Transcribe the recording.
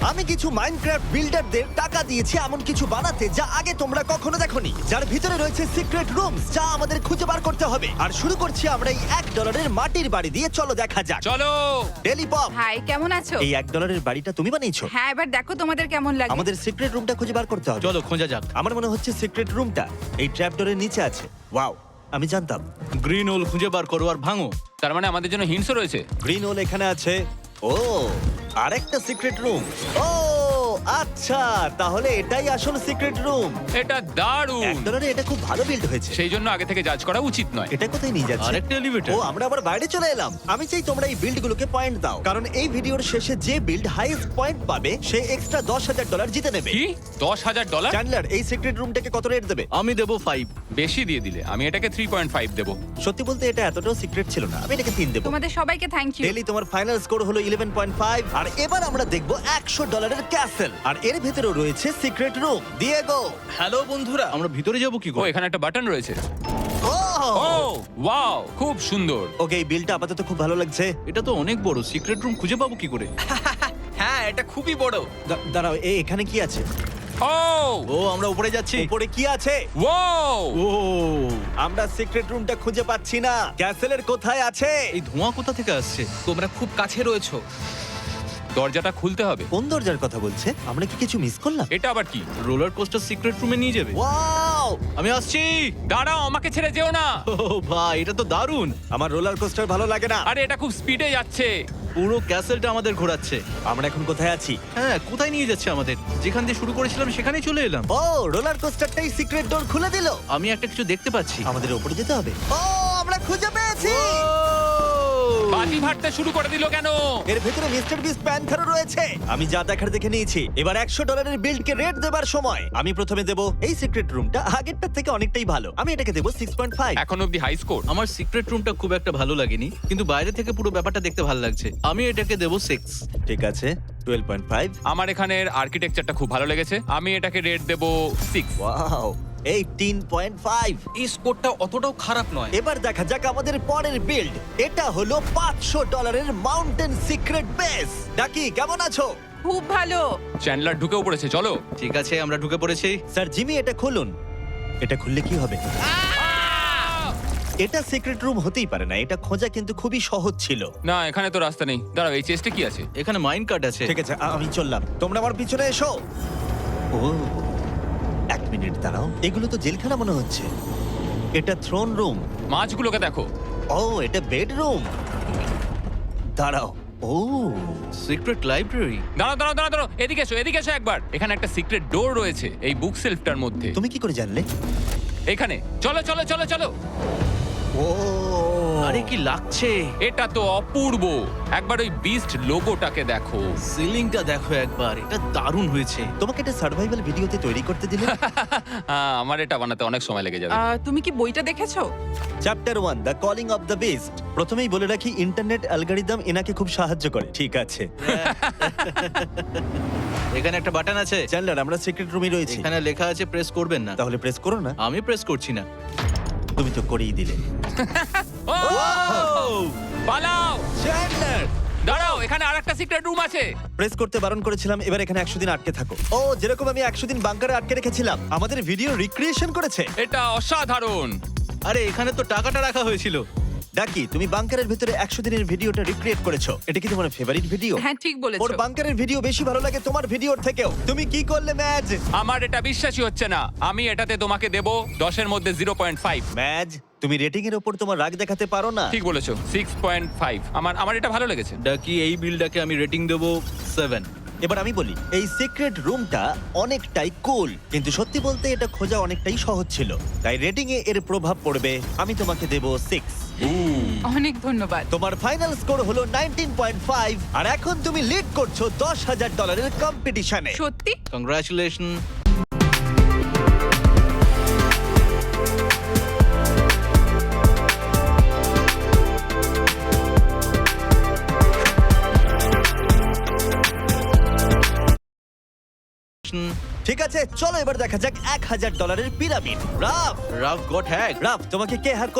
আমি কিছু মাইনক্রাফট বিল্ডারদের টাকা দিয়েছি এমন কিছু বানাতে যা আগে তোমরা কখনো দেখোনি, যার ভিতরে রয়েছে সিক্রেট রুমস যা আমাদের খুঁজে বার করতে হবে। আর শুরু করছি আমরা এই $1 মাটির বাড়ি দিয়ে। চলো দেখা যাক। চলো। ডেলি পপ, হাই, কেমন আছো? এই $1 বাড়িটা তুমি বানিয়েছো? হ্যাঁ, এবার দেখো তোমাদের কেমন লাগে। আমাদের সিক্রেট রুমটা খুঁজে বার করতে হবে। চলো খোঁজা যাক। আমার মনে হচ্ছে সিক্রেট রুমটা এই ট্র্যাপডোরের নিচে আছে। ওয়াও, আমি জানতাম। গ্রিন হোল খুঁজে বার করো আর ভাঙো। তার মানে আমাদের জন্য হিন্টসও রয়েছে। গ্রিন হোল এখানে আছে। ও, আরেকটা সিক্রেট রুম। ও আচ্ছা, তাহলে এটাই আসল সিক্রেট রুম। এটা দারুণ। $1 এটা খুব ভালো বিল্ড হয়েছে। সেই জন্য আগে থেকে জাজ করা উচিত নয়। এটা কোথায় নিয়ে যাচ্ছে? আরেকটা এলিভেটর। ও, আমরা আবার বাইরে চলে এলাম। আমি চাই তোমরা এই বিল্ডগুলোকে পয়েন্ট দাও, কারণ এই ভিডিওর শেষে যে বিল্ড হাইয়েস্ট পয়েন্ট পাবে সে এক্সট্রা $10,000 জিতে নেবে। কি $10,000? চ্যান্ডলার, এই সিক্রেট রুমটাকে কত রেট দেবে? আমি দেবো 5। বেশি দিয়ে দিলে আমি এটাকে 3.5 দেবো। সত্যি বলতে এটা এতটাও সিক্রেট ছিল না, আমি এটাকে 3 দেবো। তোমাদের সবাইকে থ্যাংক ইউ। ডেলি, তোমার ফাইনাল স্কোর হলো 11.5। আর এবার আমরা দেখবো $100 এর ক্যাসেল, আর এর ভেতরেও রয়েছে সিক্রেট রুম। দিয়েগো, হ্যালো বন্ধুরা, আমরা ভিতরে যাব কি ও করে? এখানে একটা বাটন রয়েছে। ও ও ওয়াও, খুব সুন্দর। ওকে, এই বিলটা আপাতত খুব ভালো লাগছে। এটা তো অনেক বড়। সিক্রেট রুম খুঁজে পাবো কি করে? হ্যাঁ, এটা খুবই বড়। দাঁড়াও, এখানে কি আছে? ও ও, আমরা উপরে যাচ্ছি। উপরে কি আছে? ওয়াও, ও, আমরা সিক্রেট রুমটা খুঁজে পাচ্ছি না। ক্যাসেলের কোথায় আছে? এই ধোঁয়া কোথা থেকে আসছে? তোমরা খুব কাছে রয়েছো। দরজাটা খুলতে হবে। কোন দরজার কথা বলছে? আমরা কি কিছু মিস করলাম? এটা আবার কি? রোলার কোস্টার সিক্রেট রুমে নিয়ে যাবে। ওয়াও, আমি আসছি। দাঁড়াও, আমাকে ছেড়ে যেও না। ও ভাই, এটা তো দারুণ। আমার রোলার কোস্টার ভালো লাগে না। আরে এটা খুব স্পিডে যাচ্ছে। পুরো ক্যাসেলটা আমাদের ঘোরাচ্ছে। আমরা এখন কোথায় আছি? হ্যাঁ, কোথায় নিয়ে যাচ্ছে আমাদের? যেখান দিয়ে শুরু করেছিলাম সেখানেই চলে এলাম। ও, রোলার কোস্টারটাই সিক্রেট ডোর খুলে দিল। আমি একটা কিছু দেখতে পাচ্ছি। আমাদের উপরে যেতে হবে। ও, আমরা খুঁজে পেয়েছি। বাজি ফাটতে শুরু করে দিল কেন? এর ভেতরে মিস্টার বিস্ট প্যান্থারও রয়েছে। আমি যা দেখার দেখে নিয়েছি। এবার $100 এর বিল্ডকে রেট দেবার সময়। আমি প্রথমে দেব এই সিক্রেট রুমটা আগেরটার থেকে অনেকটাই ভালো। আমি এটাকে দেব 6.5। এখন অব্দি হাই স্কোর। আমার সিক্রেট রুমটা খুব একটা ভালো লাগেনি, কিন্তু বাইরে থেকে পুরো ব্যাপারটা দেখতে ভালো লাগছে। আমি এটাকে দেবো 6। ঠিক আছে, 12.5। আমার এখানের আর্কিটেকচারটা খুব ভালো লেগেছে। আমি এটাকে রেট দেবো 6। ওয়াও, 18.5। এই স্কোরটা অতটাও খারাপ নয়। এবার দেখা যাক আমাদের পরের বিল্ড। এটা হলো $500 এর মাউন্টেন সিক্রেট বেস। ডাকি, কেমন আছো? খুব ভালো। চ্যান্ডলার ঢুকেও পড়েছে, চলো। ঠিক আছে, আমরা ঢুকে পড়েছি। স্যার জিমি, এটা খুলুন। এটা খুললে কি হবে? এটা সিক্রেট রুম হতেই পারে না। এটা খোঁজা কিন্তু খুবই সহজ ছিল। না, এখানে তো রাস্তা নেই। দাঁড়াও, এই চেস্টে কি আছে? এখানে মাইন কার্ড আছে। ঠিক আছে, আমি চললাম। তোমরা আমার পিছনে এসো। ও, 1 মিনিট দাঁড়াও, এগুলো তো জেলখানা মনে হচ্ছে। এটা থ্রোন রুম। মাছগুলোকে দেখো। ও, এটা বেডরুম। দাঁড়াও, ও সিক্রেট লাইব্রেরি। দাঁড়াও দাঁড়াও দাঁড়াও দাঁড়াও, এদিকে এসো, এদিকে এসো একবার। এখানে একটা সিক্রেট ডোর রয়েছে এই বুক সেলফটার মধ্যে। তুমি কি করে জানলে? এখানে চলো চলো চলো চলো। ও, আরে কি লাগছে! এটা তো অপূর্ব। একবার ওই বিস্ট লোগোটাকে দেখো। সিলিংটা দেখো একবার, এটা দারুণ হয়েছে। তোমাকে এটা সার্ভাইভাল ভিডিওতে তৈরি করতে দিলে? হ্যাঁ, আমার এটা বানাতে অনেক সময় লেগে যাবে। তুমি কি বইটা দেখেছো? Chapter 1, the calling of the beast. প্রথমেই বলে রাখি, ইন্টারনেট অ্যালগরিদম এনাকে খুব সাহায্য করে। ঠিক আছে এখানে একটা বাটন আছে। চ্যান্ডলার, আমরা সিক্রেট রুমে রয়েছি। এখানে লেখা আছে প্রেস করবেন না। তাহলে প্রেস করো না। আমি প্রেস করছি না। তুমি তো করেই দিলে। ও! পালাও! চ্যান্ডলার, দাঁড়াও, এখানে আরেকটা সিক্রেট রুম আছে। প্রেস করতে বারণ করেছিলাম, এবার এখানে 100 দিন আটকে থাকো। ও, যেরকম আমি 100 দিন বাংকারে আটকে রেখেছিলাম। আমাদের ভিডিও রিক্রিয়েশন করেছে। এটা অসাধারণ। আরে এখানে তো টাকাটা রাখা হয়েছিল। ডাকি, তুমি বাংকারের ভিতরে 100 দিনের ভিডিওটা রিক্রিয়েট করেছো। এটা কি তোমার ফেভারিট ভিডিও? হ্যাঁ, ঠিক বলেছো। ওর বাংকারের ভিডিও বেশি ভালো লাগে তোমার ভিডিওর থেকেও। তুমি কি করলে ম্যাজ? আমার এটা বিশ্বাসই হচ্ছে না। আমি এটাতে তোমাকে দেব 10-এর মধ্যে 0.5। ম্যাজ, তুমি রেটিং এর উপর তোমার রাগ দেখাতে পারো না। ঠিক বলেছো, 6.5। আমার এটা ভালো লেগেছে। ডাকি, এই বিলটাকে আমি রেটিং দেবো 7। এবার আমি বলি, এই সিক্রেট রুমটা অনেকটাই কুল, কিন্তু সত্যি বলতে এটা খোঁজা অনেকটাই সহজ ছিল, তাই রেটিং এ এর প্রভাব পড়বে। আমি তোমাকে দেব 6। অনেক ধন্যবাদ। তোমার ফাইনাল স্কোর হলো 19.5, আর এখন তুমি লিড করছো $10,000 এর কম্পিটিশনে। সত্যি? কংগ্রাচুলেশন। ঠিক আছে, চলো এবার দেখা যাক $1,000 এর pyramid. Rough, rough goat hack. Rough, তোমাকে কে হ্যাক করলো?